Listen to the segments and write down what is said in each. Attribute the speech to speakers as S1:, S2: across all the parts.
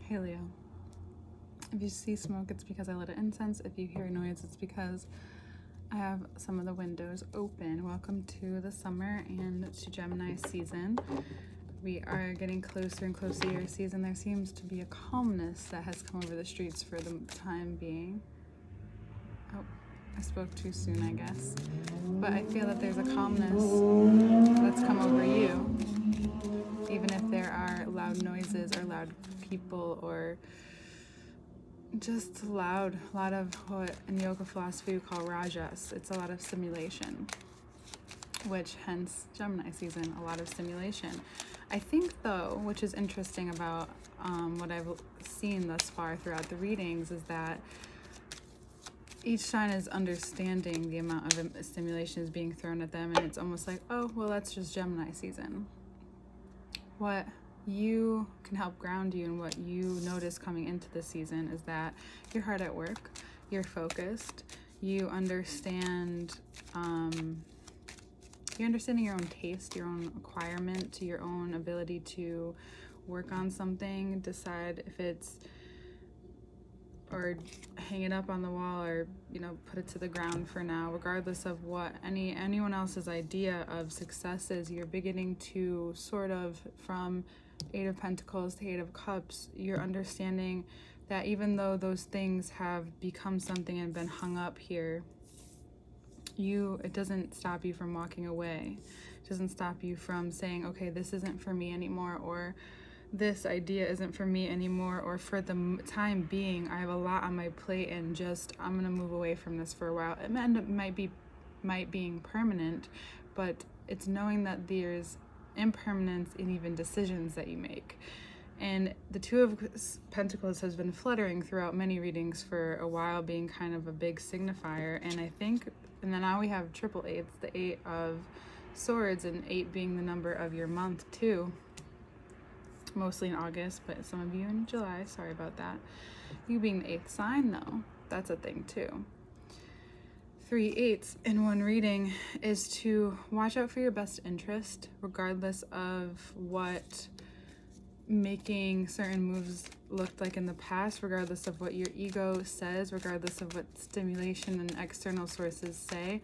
S1: Hey Leo, if you see smoke, it's because I lit an incense. If you hear noise, it's because I have some of the windows open. Welcome to the summer and to Gemini season. We are getting closer and closer to your season. There seems to be a calmness that has come over the streets for the time being. Oh, I spoke too soon, I guess. But I feel that there's a calmness that's come over you, even if there are loud noises or loud people or just a lot of what in yoga philosophy we call rajas. It's a lot of simulation, which hence Gemini season, a lot of simulation. I think though, which is interesting about what I've seen thus far throughout the readings, is that each sign is understanding the amount of stimulation is being thrown at them, and it's almost like, oh, well, that's just Gemini season. What you can help ground you and what you notice coming into the season is that you're hard at work, you're focused, you understand, you're understanding your own taste, your own acquirement, your own ability to work on something, decide if it's, or hang it up on the wall, or put it to the ground for now. Regardless of what anyone else's idea of success is, you're beginning to sort of, from Eight of Pentacles to Eight of Cups, you're understanding that even though those things have become something and been hung up here, it doesn't stop you from walking away. It doesn't stop you from saying, okay, this isn't for me anymore, or this idea isn't for me anymore, or for the time being, I have a lot on my plate and I'm gonna move away from this for a while. It might being permanent, but it's knowing that there's impermanence in even decisions that you make. And the Two of Pentacles has been fluttering throughout many readings for a while, being kind of a big signifier. And then now we have triple eights, the Eight of Swords, and 8 being the number of your month too. Mostly in August, but some of you in July. Sorry about that. You being the 8th sign though, that's a thing too. 3 8s in one reading is to watch out for your best interest, regardless of what making certain moves looked like in the past, regardless of what your ego says, regardless of what stimulation and external sources say.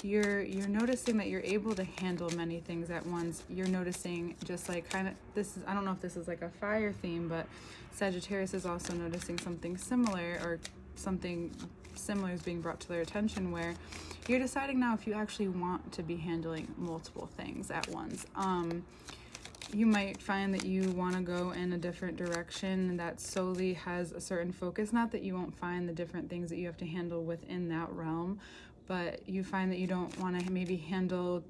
S1: You're noticing that you're able to handle many things at once. You're noticing, just like I don't know if this is like a fire theme, but Sagittarius is also noticing something similar, or something similar is being brought to their attention, where you're deciding now if you actually want to be handling multiple things at once. You might find that you want to go in a different direction that solely has a certain focus. Not that you won't find the different things that you have to handle within that realm, but you find that you don't want to maybe handle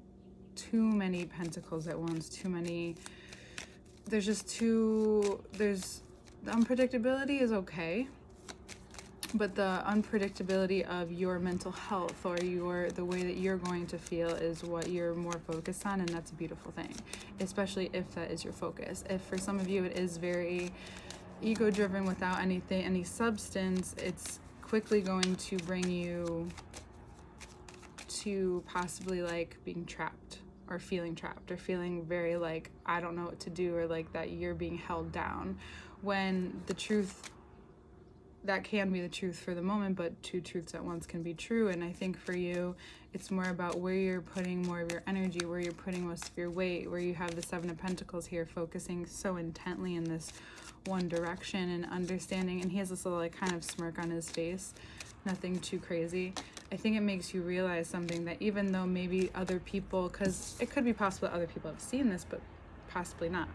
S1: too many pentacles at once, the unpredictability is okay, but the unpredictability of your mental health or the way that you're going to feel is what you're more focused on, and that's a beautiful thing, especially if that is your focus. If for some of you it is very ego driven without any substance, it's quickly going to bring you to possibly like being trapped or feeling very like, I don't know what to do, or like that you're being held down, when the truth, that can be the truth for the moment, but two truths at once can be true. And I think for you, it's more about where you're putting more of your energy, where you're putting most of your weight, where you have the Seven of Pentacles here, focusing so intently in this one direction and understanding. And he has this little like kind of smirk on his face, nothing too crazy. I think it makes you realize something, that even though maybe other people, because it could be possible that other people have seen this, but possibly not.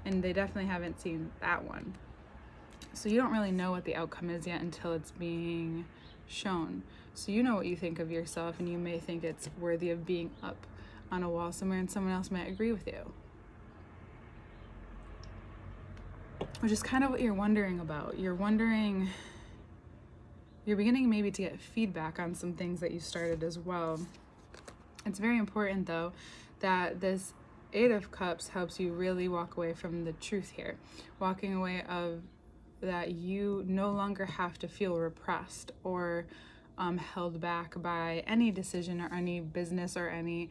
S1: And they definitely haven't seen that one. So you don't really know what the outcome is yet until it's being shown. So you know what you think of yourself, and you may think it's worthy of being up on a wall somewhere, and someone else might agree with you. Which is kind of what you're wondering about. You're beginning maybe to get feedback on some things that you started as well. It's very important though that this Eight of Cups helps you really walk away from the truth here. Walking away of that you no longer have to feel repressed or held back by any decision or any business or any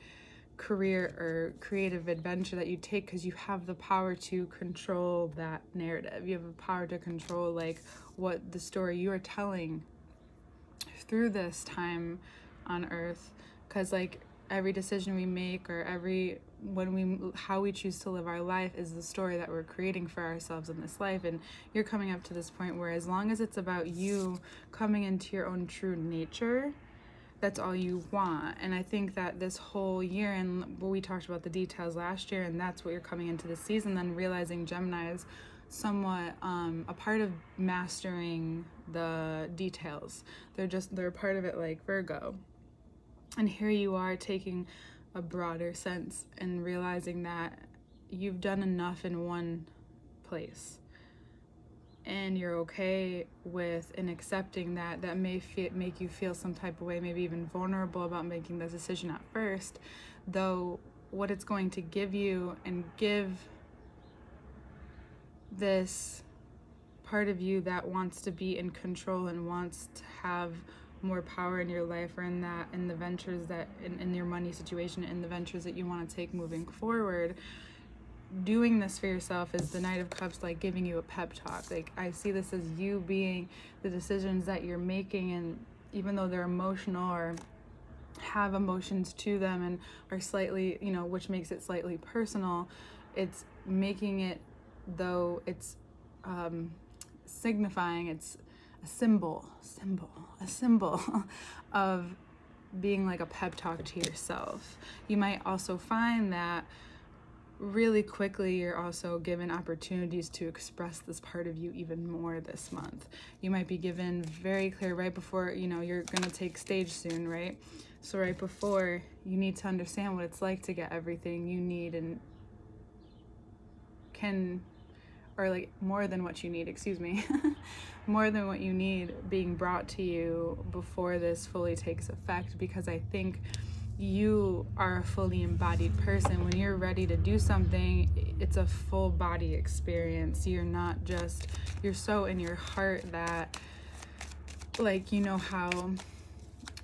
S1: career or creative adventure that you take, because you have the power to control that narrative. You have the power to control like what the story you are telling through this time on earth, because like every decision we make or how we choose to live our life is the story that we're creating for ourselves in this life. And you're coming up to this point where as long as it's about you coming into your own true nature, that's all you want. And I think that this whole year, and we talked about the details last year, and that's what you're coming into this season, then realizing Gemini is somewhat a part of mastering the details. They're a part of it, like Virgo. And here you are taking a broader sense and realizing that you've done enough in one place, and you're okay with and accepting that may make you feel some type of way, maybe even vulnerable about making the decision at first, though what it's going to give you and give this part of you that wants to be in control and wants to have more power in your life, or in the ventures that in your money situation, in the ventures that you want to take moving forward. Doing this for yourself is the Knight of Cups, like giving you a pep talk. Like I see this as you being the decisions that you're making, and even though they're emotional or have emotions to them and are slightly, which makes it slightly personal, it's making it, though it's signifying, it's a symbol of being like a pep talk to yourself. You might also find that really quickly you're also given opportunities to express this part of you even more this month. You might be given very clear right before, you're gonna take stage soon, right? So right before, you need to understand what it's like to get everything you need and can, or like more than what you need, more than what you need being brought to you before this fully takes effect. Because I think you are a fully embodied person. When you're ready to do something, it's a full body experience. You're so in your heart that, like, how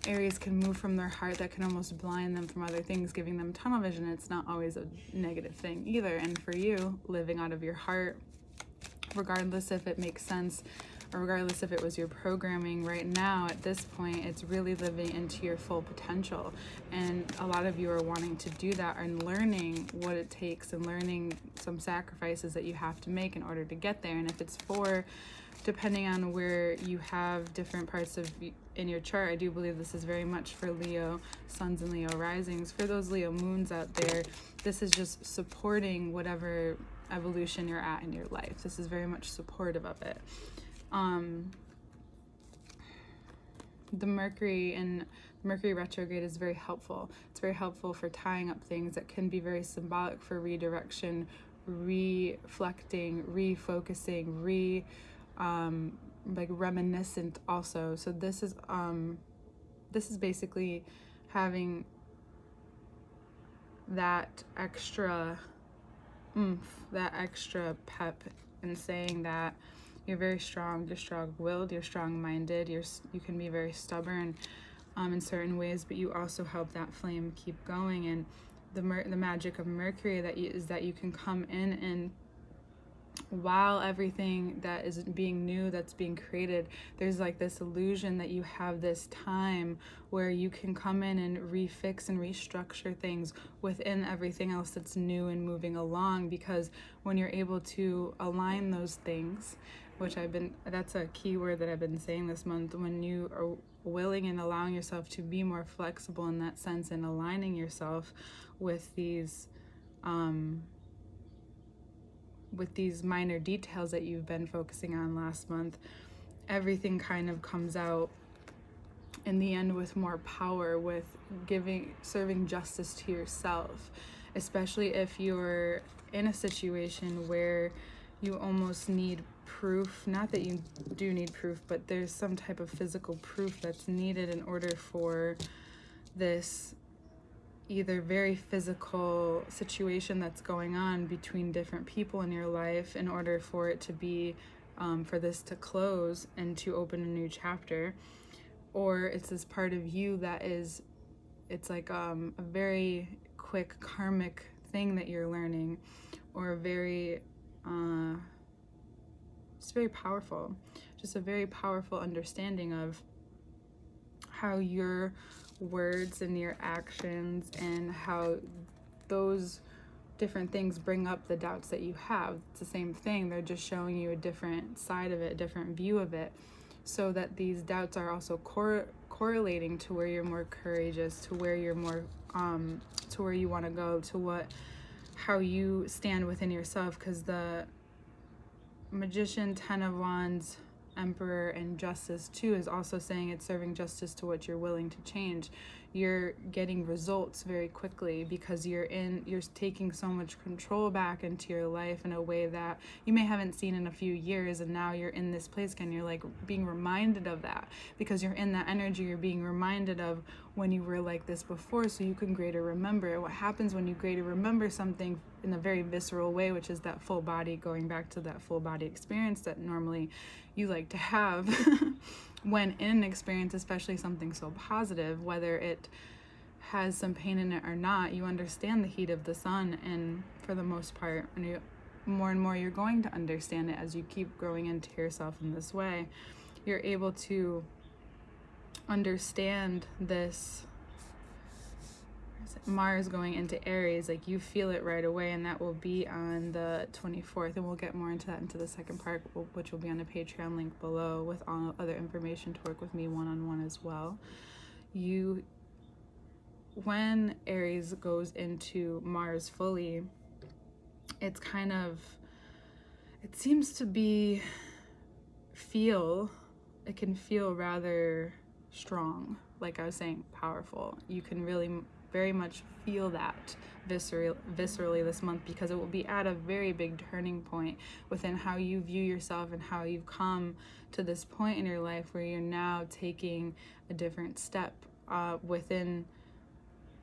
S1: Aries can move from their heart that can almost blind them from other things, giving them tunnel vision. It's not always a negative thing either. And for you, living out of your heart, regardless if it makes sense or regardless if it was your programming right now, at this point, it's really living into your full potential. And a lot of you are wanting to do that and learning what it takes and learning some sacrifices that you have to make in order to get there. And if it's depending on where you have different parts of in your chart, I do believe this is very much for Leo suns and Leo risings. For those Leo moons out there, this is just supporting whatever evolution you're at in your life. This is very much supportive of it. The Mercury retrograde is very helpful. It's very helpful for tying up things that can be very symbolic for redirection, reflecting, refocusing, like reminiscent also. So this is basically having that extra oomph, that extra pep, and saying that you're very strong, you're strong-willed, you're strong-minded, you can be very stubborn in certain ways, but you also help that flame keep going. And the magic of Mercury is that you can come in, and while everything that is being new, that's being created, there's like this illusion that you have this time where you can come in and refix and restructure things within everything else that's new and moving along. Because when you're able to align those things, that's a key word that I've been saying this month, when you are willing and allowing yourself to be more flexible in that sense and aligning yourself with these minor details that you've been focusing on last month, everything kind of comes out in the end with more power, with serving justice to yourself, especially if you're in a situation where you almost need proof. Not that you do need proof, but there's some type of physical proof that's needed in order for this either very physical situation that's going on between different people in your life, in order for it to be for this to close and to open a new chapter. Or it's this part of you that is, it's like a very quick karmic thing that you're learning, or it's very powerful, just a very powerful understanding of how your words and your actions and how those different things bring up the doubts that you have. It's the same thing, they're just showing you a different side of it, a different view of it, so that these doubts are also correlating to where you're more courageous, to where you're more to where you want to go, to how you stand within yourself. Because the Magician, Ten of Wands, Emperor, and Justice too is also saying it's serving justice to what you're willing to change. You're getting results very quickly because you're taking so much control back into your life in a way that you may haven't seen in a few years, and now you're in this place again. You're like being reminded of that because you're in that energy. You're being reminded of when you were like this before, so you can greater remember it. What happens when you greater remember something in a very visceral way, which is that full body, going back to that full body experience that normally you like to have when in an experience, especially something so positive, whether it has some pain in it or not, you understand the heat of the sun. And for the most part, more and more you're going to understand it as you keep growing into yourself in this way. You're able to understand this Mars going into Aries, like you feel it right away, and that will be on the 24th, and we'll get more into that into the second part, which will be on the Patreon link below with all other information to work with me one-on-one as well. When Aries goes into Mars fully, it seems to be it can feel rather strong, like I was saying, powerful. You can really very much feel that viscerally this month, because it will be at a very big turning point within how you view yourself and how you've come to this point in your life where you're now taking a different step within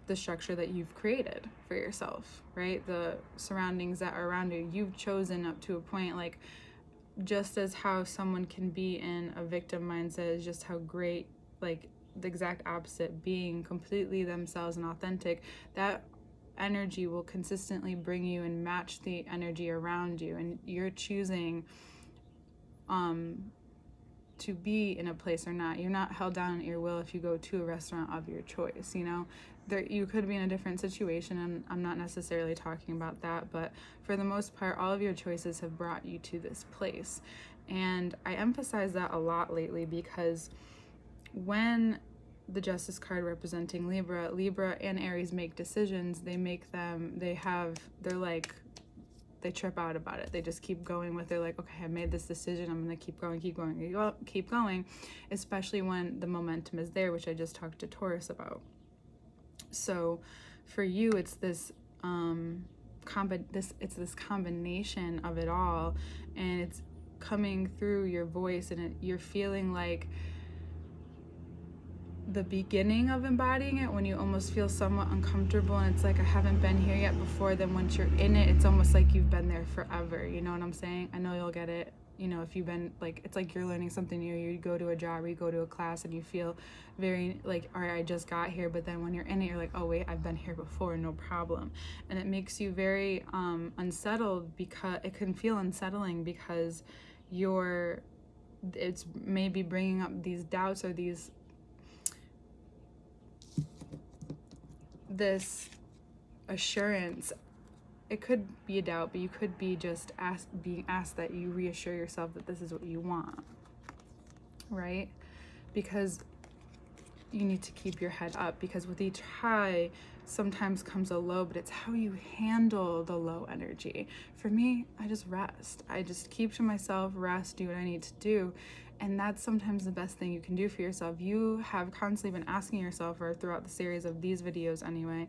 S1: the structure that you've created for yourself, right? The surroundings that are around you, you've chosen up to a point. Like, just as how someone can be in a victim mindset is just how great, like the exact opposite, being completely themselves and authentic, that energy will consistently bring you and match the energy around you. And you're choosing to be in a place or not. You're not held down at your will if you go to a restaurant of your choice, you know. You could be in a different situation, and I'm not necessarily talking about that, but for the most part, all of your choices have brought you to this place. And I emphasize that a lot lately, because when the Justice card representing Libra and Aries make decisions, they trip out about it. They just keep going with it. They're like, okay, I made this decision. I'm going to keep going, especially when the momentum is there, which I just talked to Taurus about. So for you, it's this this combination of it all, and it's coming through your voice, and you're feeling like the beginning of embodying it, when you almost feel somewhat uncomfortable and it's like, I haven't been here yet before. Then once you're in it, it's almost like you've been there forever. You know what I'm saying? I know you'll get it. You know, if you've been, like, it's like you're learning something new. You go to a job or you go to a class and you feel very like, all right, I just got here. But then when you're in it, you're like, oh wait, I've been here before, no problem. And it makes you very unsettled, because it can feel unsettling, because it's maybe bringing up these doubts or this assurance. It could be a doubt, but you could be just being asked that you reassure yourself that this is what you want, right? Because you need to keep your head up, because with each high sometimes comes a low, but it's how you handle the low energy. For me, I just rest. I just keep to myself, rest, do what I need to do. And that's sometimes the best thing you can do for yourself. You have constantly been asking yourself, or throughout the series of these videos anyway,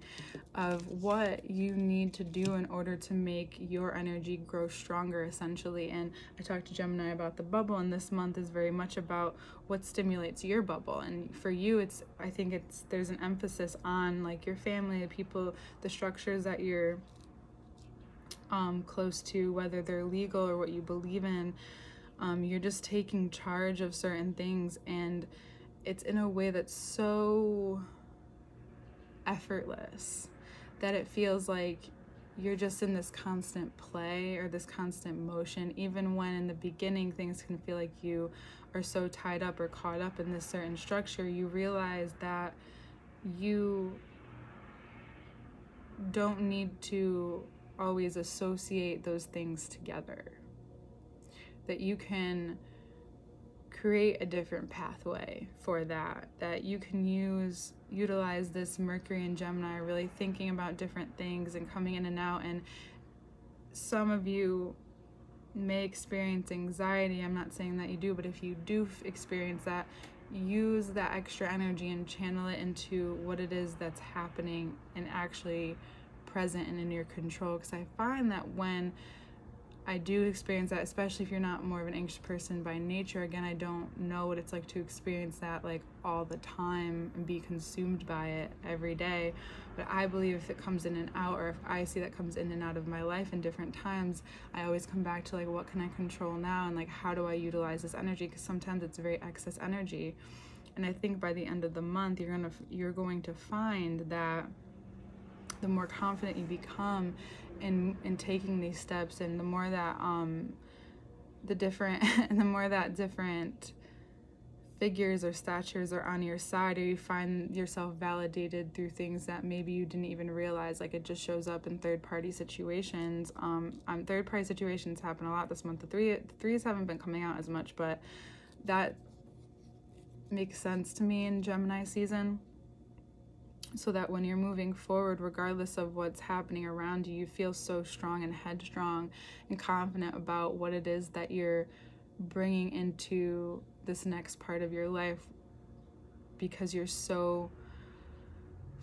S1: of what you need to do in order to make your energy grow stronger, essentially. And I talked to Gemini about the bubble, and this month is very much about what stimulates your bubble. And for you, there's an emphasis on like your family, the people, the structures that you're close to, whether they're legal or what you believe in. You're just taking charge of certain things, and it's in a way that's so effortless that it feels like you're just in this constant play or this constant motion, even when in the beginning things can feel like you are so tied up or caught up in this certain structure. You realize that you don't need to always associate those things together, that you can create a different pathway for that you can utilize this Mercury and Gemini, really thinking about different things and coming in and out. And some of you may experience anxiety. I'm not saying that you do, but if you do experience that, use that extra energy and channel it into what it is that's happening and actually present and in your control. Because I find that when I do experience that, especially if you're not more of an anxious person by nature. Again, I don't know what it's like to experience that like all the time and be consumed by it every day. But I believe if it comes in and out, or if I see that comes in and out of my life in different times, I always come back to like, what can I control now? And like, how do I utilize this energy? Because sometimes it's very excess energy. And I think by the end of the month, you're going to find that the more confident you become in taking these steps, and the more that different figures or statures are on your side, or you find yourself validated through things that maybe you didn't even realize. Like, it just shows up in third-party situations. Third-party situations happen a lot this month. The threes haven't been coming out as much, but that makes sense to me in Gemini season. So that when you're moving forward, regardless of what's happening around you, you feel so strong and headstrong and confident about what it is that you're bringing into this next part of your life, because you're so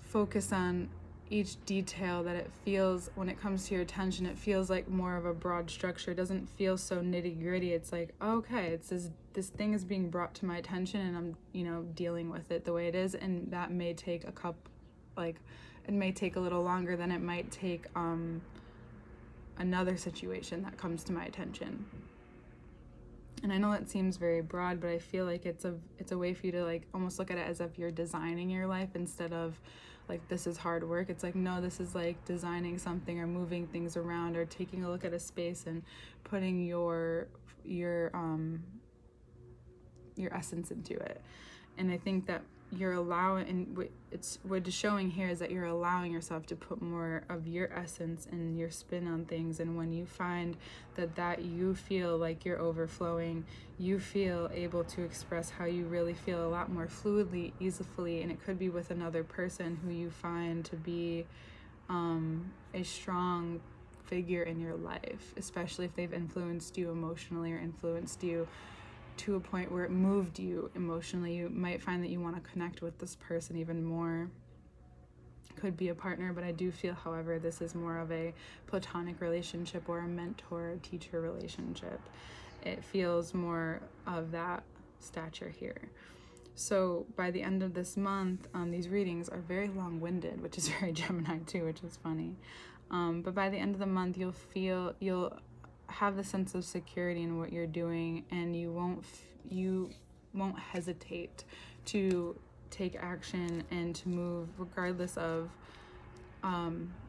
S1: focused on each detail that it feels, when it comes to your attention, it feels like more of a broad structure. It doesn't feel so nitty-gritty. It's like, okay, it's this thing is being brought to my attention, and I'm dealing with it the way it is. And that may take it may take a little longer than it might take another situation that comes to my attention. And I know it seems very broad, but I feel like it's a way for you to like almost look at it as if you're designing your life, instead of like, this is hard work. It's like, no, this is like designing something or moving things around, or taking a look at a space and putting your essence into it. And I think that you're allowing, and what it's showing here is that you're allowing yourself to put more of your essence and your spin on things. And when you find that you feel like you're overflowing, you feel able to express how you really feel a lot more fluidly, easily. And it could be with another person who you find to be a strong figure in your life, especially if they've influenced you emotionally or influenced you to a point where it moved you emotionally. You might find that you want to connect with this person even more. Could be a partner, but I do feel, however, this is more of a platonic relationship or a mentor-teacher relationship. It feels more of that stature here. So by the end of this month, these readings are very long-winded, which is very Gemini too, which is funny. But by the end of the month, you'll have the sense of security in what you're doing, and you won't hesitate to take action and to move, regardless of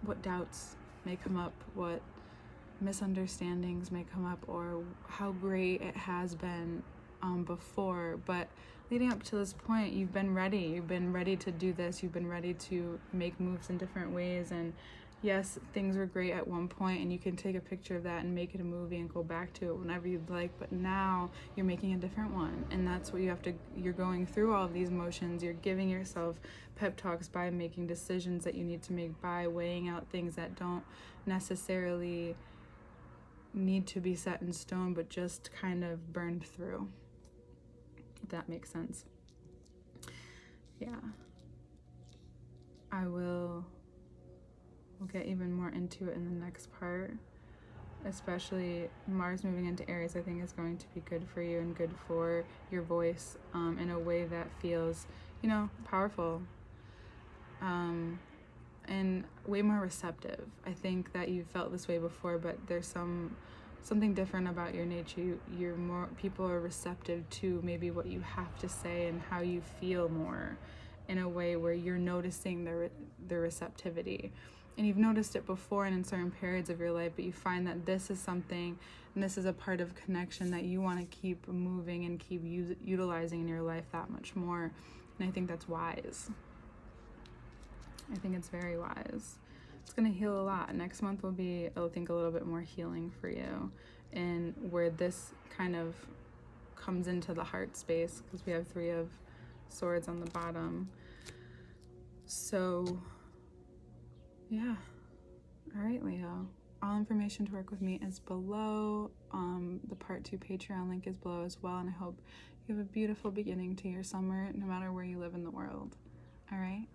S1: what doubts may come up, what misunderstandings may come up, or how great it has been before. But leading up to this point, you've been ready to do this, you've been ready to make moves in different ways. And yes, things were great at one point, and you can take a picture of that and make it a movie and go back to it whenever you'd like, but now you're making a different one. And that's what you're going through all of these motions. You're giving yourself pep talks by making decisions that you need to make, by weighing out things that don't necessarily need to be set in stone, but just kind of burned through, if that makes sense. Yeah. We'll get even more into it in the next part. Especially Mars moving into Aries, I think is going to be good for you and good for your voice in a way that feels, powerful and way more receptive. I think that you felt this way before, but there's something different about your nature. People are receptive to maybe what you have to say and how you feel more, in a way where you're noticing the receptivity. and you've noticed it before and in certain periods of your life, but you find that this is something, and this is a part of connection that you want to keep moving and keep utilizing in your life that much more. And I think that's wise. I think it's very wise. It's going to heal a lot. Next month will be, I think, a little bit more healing for you, and where this kind of comes into the heart space, because we have 3 of Swords on the bottom. So yeah. All right, Leo. All information to work with me is below. The part 2 Patreon link is below as well, and I hope you have a beautiful beginning to your summer, no matter where you live in the world. All right.